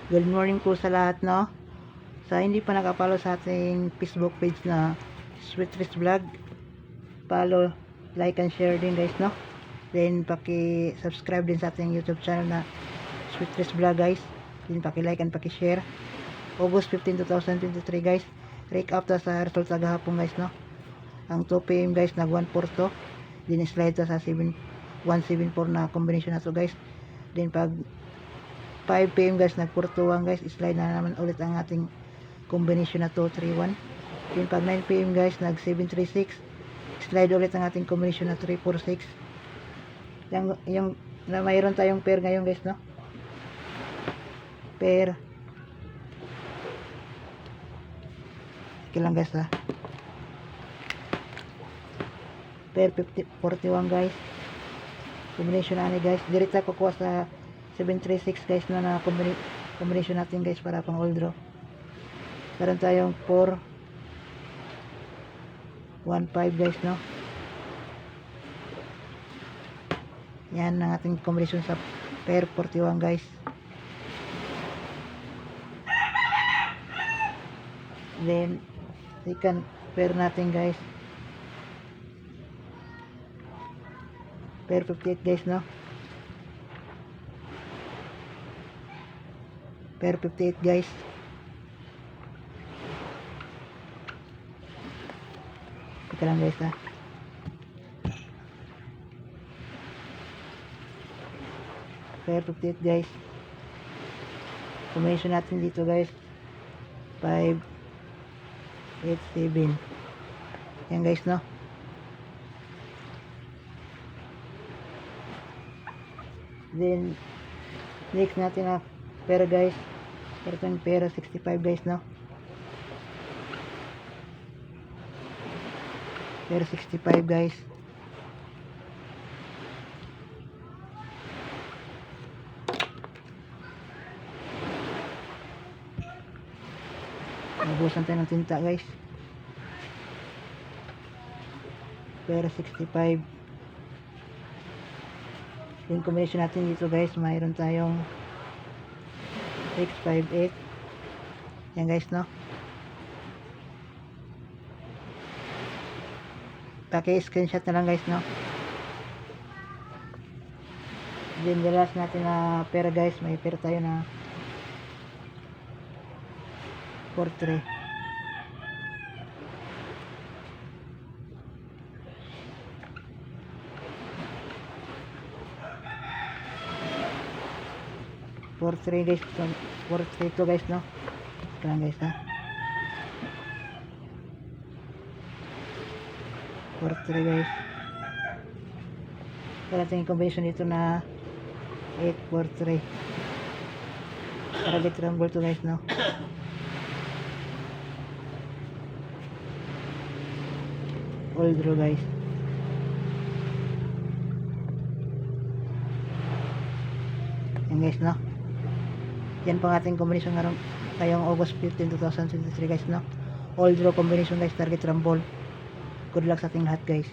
Good morning po sa lahat, no? Sa hindi pa nakapalo sa ating Facebook page na Sweet Trees Vlog, follow, like, and share din guys, no? Then paki-subscribe din sa ating YouTube channel na Sweet Trees Vlog guys. Then paki-like and paki-share. August 15, 2023 guys. Recap ta sa resulta gahapon guys, no? Ang 2 PM guys nag 142. Then slide ta sa 174 na combination na to guys. Then pag 5 PM guys nag 421 guys, slide na naman ulit ang ating combination na 231. Then pag 9 PM guys nag 736, slide ulit ang ating combination na 346. Yung na mayroon tayong pair ngayon guys, no? Pair. Okay lang guys, ha. Pair 41 guys. Combination na guys. Direct ako kuha sa 736 guys na combination natin guys para pang all draw. Meron tayong 4 1 5 guys, no? Yan ang ating combination sa pair 41 guys. Then second pair natin guys, pair 58 guys, no? Pair 58 guys. Ika lang guys, ha. Pair 58 guys. Combination natin dito guys 5 8 7. Yan guys, no? Then next natin na pera guys. Ito yung pera 65 guys, no? Pera 65 guys. Nabusan tayo ng tinta guys. Pera 65. Yung combination natin dito guys, mayroon tayong 658. Yan guys, no? Paki-screenshot na lang guys, no? Then the last natin na pera guys, may pera tayo na 43. Guys, 43 to guys, no? Kailan guys, ha? 43 guys. Kaya natin yung combination dito na 843 para get rumble to guys, no? All draw guys. Yan guys, no? Yan pang ating combination ngayong August 15, 2023 guys, no? All draw combination guys, target rumble. Good luck sa ating lahat guys.